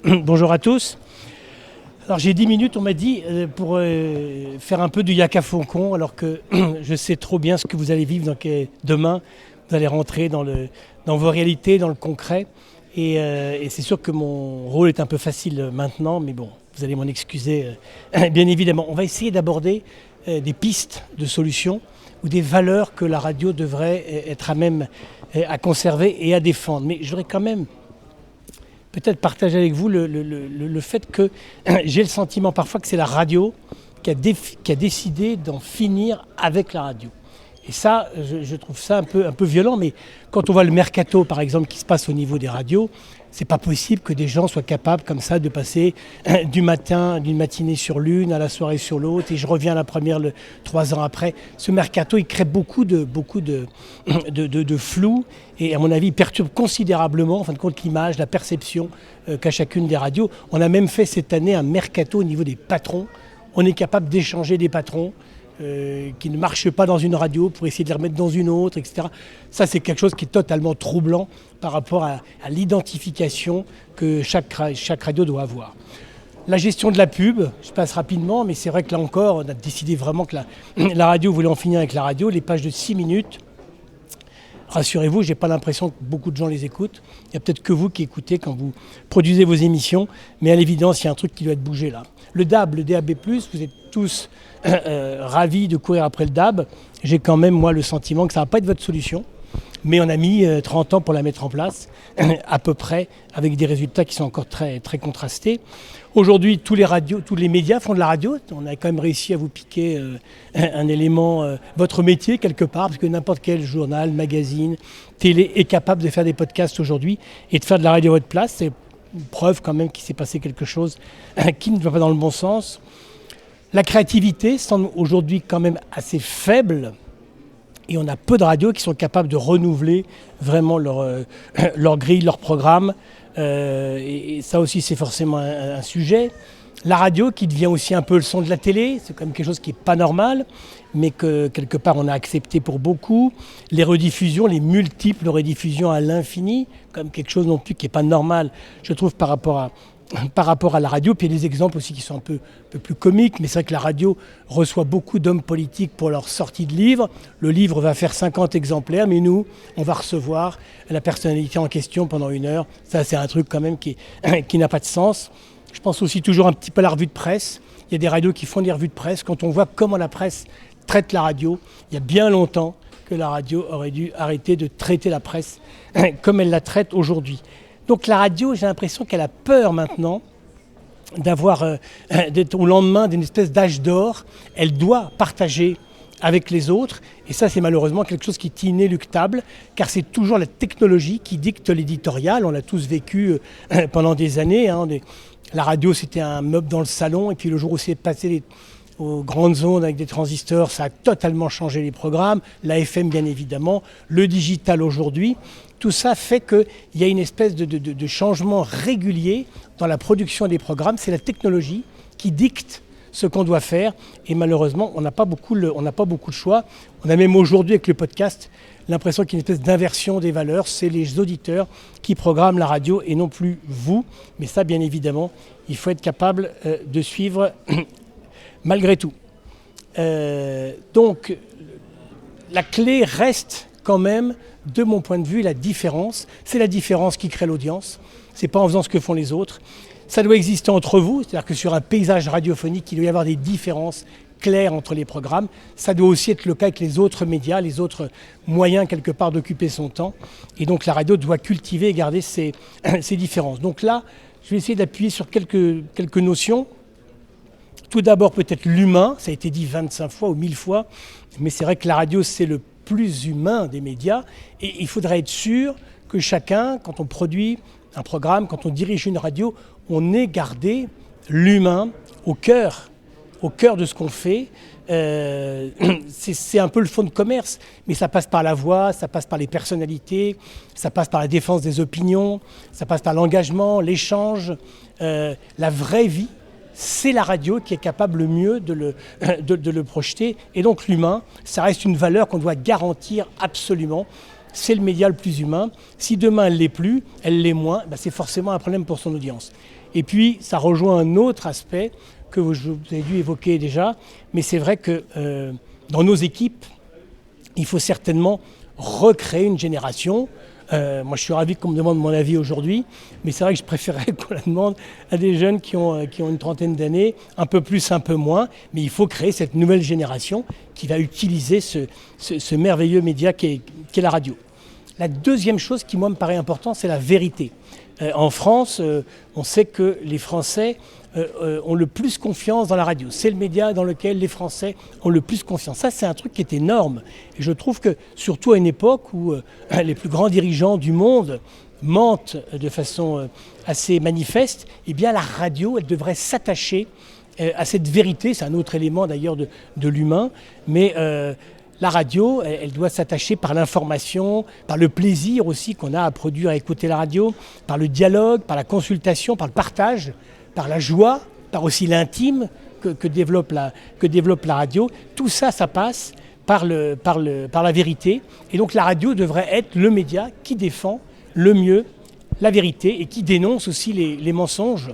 Bonjour à tous. Alors j'ai 10 minutes, on m'a dit, pour faire un peu du Yaka Foncon, alors que je sais trop bien ce que vous allez vivre demain. Vous allez rentrer dans vos réalités, dans le concret. Et c'est sûr que mon rôle est un peu facile maintenant, mais bon, vous allez m'en excuser, bien évidemment. On va essayer d'aborder des pistes de solutions ou des valeurs que la radio devrait être à même à conserver et à défendre. Mais je voudrais quand même peut-être partager avec vous le fait que j'ai le sentiment parfois que c'est la radio qui a décidé d'en finir avec la radio. Et ça, je trouve ça un peu violent, mais quand on voit le mercato, par exemple, qui se passe au niveau des radios, c'est pas possible que des gens soient capables comme ça de passer d'une matinée sur l'une à la soirée sur l'autre, et je reviens à la première 3 ans après. Ce mercato, il crée beaucoup de flou, et à mon avis, il perturbe considérablement, en fin de compte, l'image, la perception qu'a chacune des radios. On a même fait cette année un mercato au niveau des patrons. On est capable d'échanger des patrons qui ne marchent pas dans une radio pour essayer de les remettre dans une autre, etc. Ça, c'est quelque chose qui est totalement troublant par rapport à l'identification que chaque radio doit avoir. La gestion de la pub, je passe rapidement, mais c'est vrai que là encore, on a décidé vraiment que la radio voulait en finir avec la radio. Les pages de 6 minutes, rassurez-vous, je n'ai pas l'impression que beaucoup de gens les écoutent. Il n'y a peut-être que vous qui écoutez quand vous produisez vos émissions, mais à l'évidence, il y a un truc qui doit être bougé là. Le DAB, le DAB+, vous êtes tous ravis de courir après le DAB. J'ai quand même, moi, le sentiment que ça ne va pas être votre solution. Mais on a mis 30 ans pour la mettre en place, à peu près, avec des résultats qui sont encore très, très contrastés. Aujourd'hui, tous les médias font de la radio. On a quand même réussi à vous piquer un élément, votre métier quelque part, parce que n'importe quel journal, magazine, télé est capable de faire des podcasts aujourd'hui et de faire de la radio à votre place. C'est une preuve quand même qu'il s'est passé quelque chose qui ne va pas dans le bon sens. La créativité semble aujourd'hui quand même assez faible. Et on a peu de radios qui sont capables de renouveler vraiment leur grille, leur programme. Et ça aussi, c'est forcément un sujet. La radio qui devient aussi un peu le son de la télé, c'est quand même quelque chose qui n'est pas normal, mais que quelque part on a accepté pour beaucoup. Les rediffusions, les multiples rediffusions à l'infini, comme quelque chose non plus qui n'est pas normal, je trouve, par rapport à la radio. Puis il y a des exemples aussi qui sont un peu plus comiques, mais c'est vrai que la radio reçoit beaucoup d'hommes politiques pour leur sortie de livre. Le livre va faire 50 exemplaires, mais nous, on va recevoir la personnalité en question pendant 1 heure. Ça, c'est un truc quand même qui n'a pas de sens. Je pense aussi toujours un petit peu à la revue de presse. Il y a des radios qui font des revues de presse. Quand on voit comment la presse traite la radio, il y a bien longtemps que la radio aurait dû arrêter de traiter la presse comme elle la traite aujourd'hui. Donc la radio, j'ai l'impression qu'elle a peur maintenant d'être au lendemain d'une espèce d'âge d'or. Elle doit partager avec les autres. Et ça, c'est malheureusement quelque chose qui est inéluctable, car c'est toujours la technologie qui dicte l'éditorial. On l'a tous vécu pendant des années. La radio, c'était un meuble dans le salon. Et puis le jour où c'est passé aux grandes ondes avec des transistors, ça a totalement changé les programmes. La FM, bien évidemment. Le digital aujourd'hui. Tout ça fait qu'il y a une espèce de changement régulier dans la production des programmes. C'est la technologie qui dicte ce qu'on doit faire. Et malheureusement, on n'a pas beaucoup de choix. On a même aujourd'hui, avec le podcast, l'impression qu'il y a une espèce d'inversion des valeurs. C'est les auditeurs qui programment la radio et non plus vous. Mais ça, bien évidemment, il faut être capable de suivre malgré tout. Donc, la clé reste quand même, de mon point de vue, la différence. C'est la différence qui crée l'audience. C'est pas en faisant ce que font les autres. Ça doit exister entre vous, c'est-à-dire que sur un paysage radiophonique, il doit y avoir des différences claires entre les programmes. Ça doit aussi être le cas avec les autres médias, les autres moyens quelque part d'occuper son temps. Et donc la radio doit cultiver et garder ces différences. Donc là, je vais essayer d'appuyer sur quelques notions. Tout d'abord peut-être l'humain, ça a été dit 25 fois ou 1000 fois, mais c'est vrai que la radio c'est le plus humain des médias. Et il faudrait être sûr que chacun, quand on produit un programme, quand on dirige une radio, on ait gardé l'humain au cœur de ce qu'on fait. C'est un peu le fond de commerce, mais ça passe par la voix, ça passe par les personnalités, ça passe par la défense des opinions, ça passe par l'engagement, l'échange, la vraie vie. C'est la radio qui est capable le mieux de le projeter. Et donc l'humain, ça reste une valeur qu'on doit garantir absolument. C'est le média le plus humain. Si demain elle l'est plus, elle l'est moins, c'est forcément un problème pour son audience. Et puis, ça rejoint un autre aspect que je vous ai dû évoquer déjà, mais c'est vrai que dans nos équipes, il faut certainement recréer une génération. Moi, je suis ravi qu'on me demande mon avis aujourd'hui, mais c'est vrai que je préférerais qu'on la demande à des jeunes qui ont une trentaine d'années, un peu plus, un peu moins, mais il faut créer cette nouvelle génération qui va utiliser ce merveilleux média qu'est la radio. La deuxième chose qui, moi, me paraît importante, c'est la vérité. En France, on sait que les Français ont le plus confiance dans la radio. C'est le média dans lequel les Français ont le plus confiance. Ça, c'est un truc qui est énorme. Et je trouve que, surtout à une époque où les plus grands dirigeants du monde mentent de façon assez manifeste, eh bien la radio, elle devrait s'attacher à cette vérité. C'est un autre élément d'ailleurs de l'humain. Mais la radio, elle doit s'attacher par l'information, par le plaisir aussi qu'on a à produire, à écouter la radio, par le dialogue, par la consultation, par le partage, par la joie, par aussi l'intime que développe la radio. Tout ça, ça passe par la vérité. Et donc la radio devrait être le média qui défend le mieux la vérité et qui dénonce aussi les mensonges.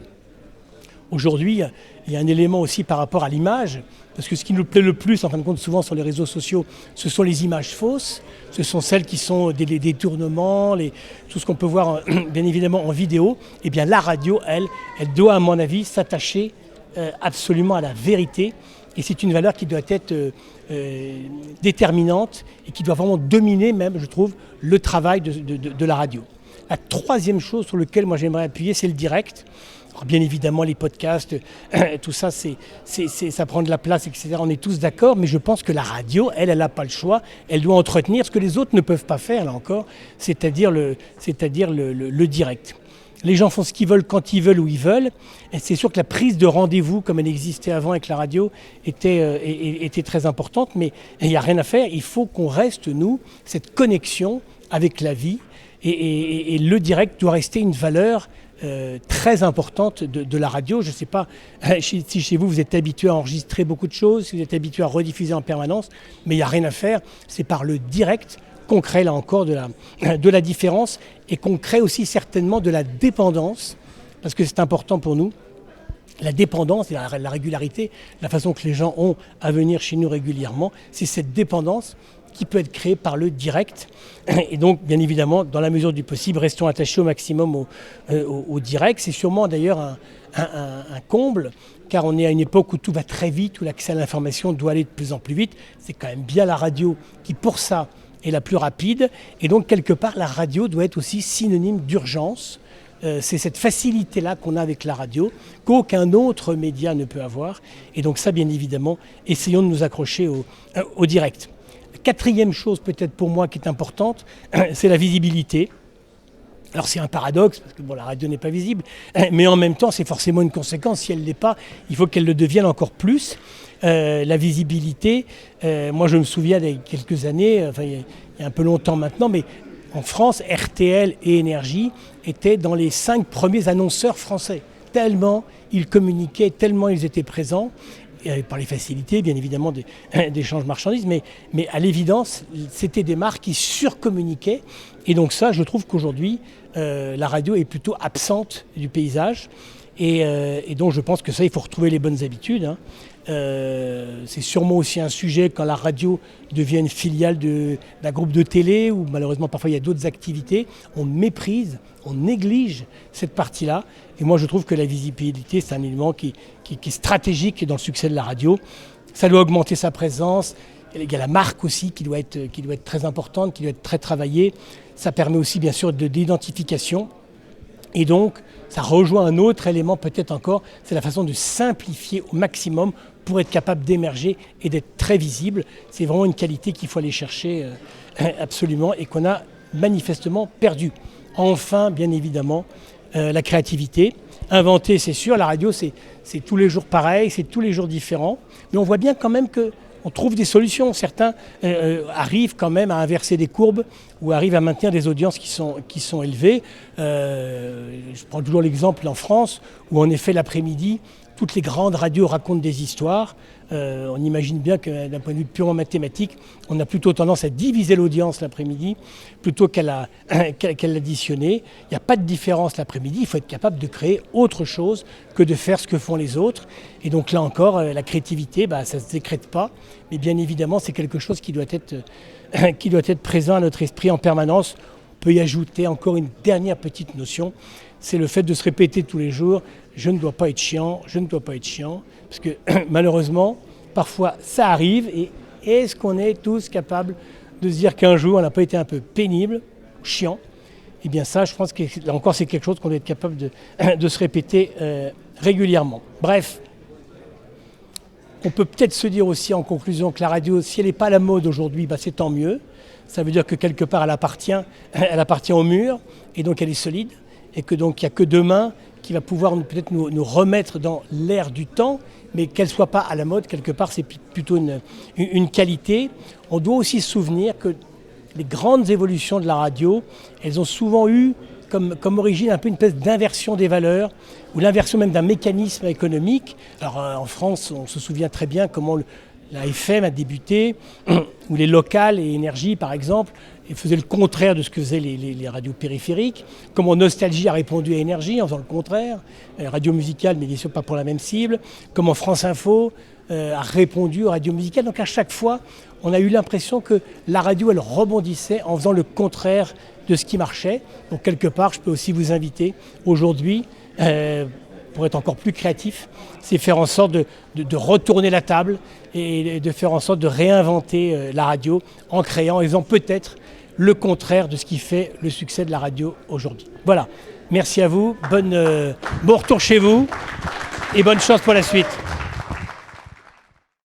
Aujourd'hui, il y a un élément aussi par rapport à l'image, parce que ce qui nous plaît le plus, en fin de compte, souvent sur les réseaux sociaux, ce sont les images fausses, ce sont celles qui sont des détournements, tout ce qu'on peut voir bien évidemment en vidéo. Eh bien la radio, elle doit à mon avis s'attacher absolument à la vérité, et c'est une valeur qui doit être déterminante et qui doit vraiment dominer même, je trouve, le travail de la radio. La troisième chose sur laquelle moi j'aimerais appuyer, c'est le direct. Alors bien évidemment, les podcasts, tout ça, ça prend de la place, etc. On est tous d'accord, mais je pense que la radio, elle n'a pas le choix. Elle doit entretenir ce que les autres ne peuvent pas faire, là encore, c'est-à-dire le direct. Les gens font ce qu'ils veulent, quand ils veulent, où ils veulent. Et c'est sûr que la prise de rendez-vous, comme elle existait avant avec la radio, était très importante, mais il n'y a rien à faire. Il faut qu'on reste, nous, cette connexion avec la vie. Et le direct doit rester une valeur très importante de la radio. Je ne sais pas si chez vous êtes habitué à enregistrer beaucoup de choses, si vous êtes habitué à rediffuser en permanence, mais il n'y a rien à faire. C'est par le direct qu'on crée là encore de la différence et qu'on crée aussi certainement de la dépendance, parce que c'est important pour nous. La dépendance et la régularité, la façon que les gens ont à venir chez nous régulièrement, c'est cette dépendance qui peut être créée par le direct. Et donc, bien évidemment, dans la mesure du possible, restons attachés au maximum au direct. C'est sûrement d'ailleurs un comble, car on est à une époque où tout va très vite, où l'accès à l'information doit aller de plus en plus vite. C'est quand même bien la radio qui, pour ça, est la plus rapide. Et donc, quelque part, la radio doit être aussi synonyme d'urgence. C'est cette facilité-là qu'on a avec la radio, qu'aucun autre média ne peut avoir. Et donc ça, bien évidemment, essayons de nous accrocher au direct. La quatrième chose, peut-être pour moi, qui est importante, c'est la visibilité. Alors c'est un paradoxe, parce que la radio n'est pas visible, mais en même temps, c'est forcément une conséquence. Si elle ne l'est pas, il faut qu'elle le devienne encore plus. La visibilité, moi je me souviens il y a quelques années, il y a un peu longtemps maintenant, mais en France, RTL et Énergie étaient dans les 5 premiers annonceurs français. Tellement ils communiquaient, tellement ils étaient présents, par les facilités, bien évidemment, d'échange marchandises, mais à l'évidence, c'était des marques qui surcommuniquaient. Et donc ça, je trouve qu'aujourd'hui, la radio est plutôt absente du paysage. Et donc je pense que ça, il faut retrouver les bonnes habitudes. C'est sûrement aussi un sujet quand la radio devient une filiale d'un groupe de télé, où malheureusement parfois il y a d'autres activités. On méprise, on néglige cette partie-là. Et moi je trouve que la visibilité, c'est un élément qui est stratégique dans le succès de la radio. Ça doit augmenter sa présence. Il y a la marque aussi qui doit être très importante, qui doit être très travaillée. Ça permet aussi bien sûr d'identification. Et donc, ça rejoint un autre élément peut-être encore, c'est la façon de simplifier au maximum pour être capable d'émerger et d'être très visible. C'est vraiment une qualité qu'il faut aller chercher absolument et qu'on a manifestement perdue. Enfin, bien évidemment, la créativité. Inventer, c'est sûr, la radio, c'est tous les jours pareil, c'est tous les jours différent. Mais on voit bien quand même qu'on trouve des solutions. Certains arrivent quand même à inverser des courbes ou arrivent à maintenir des audiences qui sont élevées. Je prends toujours l'exemple en France où en effet l'après-midi, toutes les grandes radios racontent des histoires. On imagine bien que d'un point de vue purement mathématique, on a plutôt tendance à diviser l'audience l'après-midi plutôt qu'à l'additionner. Il n'y a pas de différence l'après-midi, il faut être capable de créer autre chose que de faire ce que font les autres. Et donc là encore, la créativité, ça ne se décrète pas. Mais bien évidemment, c'est quelque chose qui doit être présent à notre esprit en permanence. On peut y ajouter encore une dernière petite notion, c'est le fait de se répéter tous les jours « je ne dois pas être chiant, je ne dois pas être chiant ». Parce que malheureusement, parfois ça arrive et est-ce qu'on est tous capables de se dire qu'un jour on n'a pas été un peu pénible, chiant? Eh bien ça, je pense que là encore c'est quelque chose qu'on doit être capable de se répéter régulièrement. Bref, on peut peut-être se dire aussi en conclusion que la radio, si elle n'est pas à la mode aujourd'hui, c'est tant mieux. Ça veut dire que quelque part elle appartient au mur et donc elle est solide et que donc il n'y a que demain qui va pouvoir peut-être nous remettre dans l'ère du temps, mais qu'elle ne soit pas à la mode, quelque part c'est plutôt une qualité. On doit aussi se souvenir que les grandes évolutions de la radio, elles ont souvent eu comme origine un peu une espèce d'inversion des valeurs, ou l'inversion même d'un mécanisme économique. Alors en France, on se souvient très bien comment la FM a débuté, ou les locales et énergie par exemple, et faisaient le contraire de ce que faisaient les radios périphériques. Comment Nostalgie a répondu à Énergie en faisant le contraire, radio musicale mais bien sûr pas pour la même cible. Comment France Info a répondu aux radios musicales. Donc à chaque fois, on a eu l'impression que la radio elle rebondissait en faisant le contraire de ce qui marchait. Donc quelque part, je peux aussi vous inviter aujourd'hui, pour être encore plus créatif, c'est faire en sorte de retourner la table et de faire en sorte de réinventer la radio en créant, en faisant peut-être le contraire de ce qui fait le succès de la radio aujourd'hui. Voilà, merci à vous, bon retour chez vous et bonne chance pour la suite.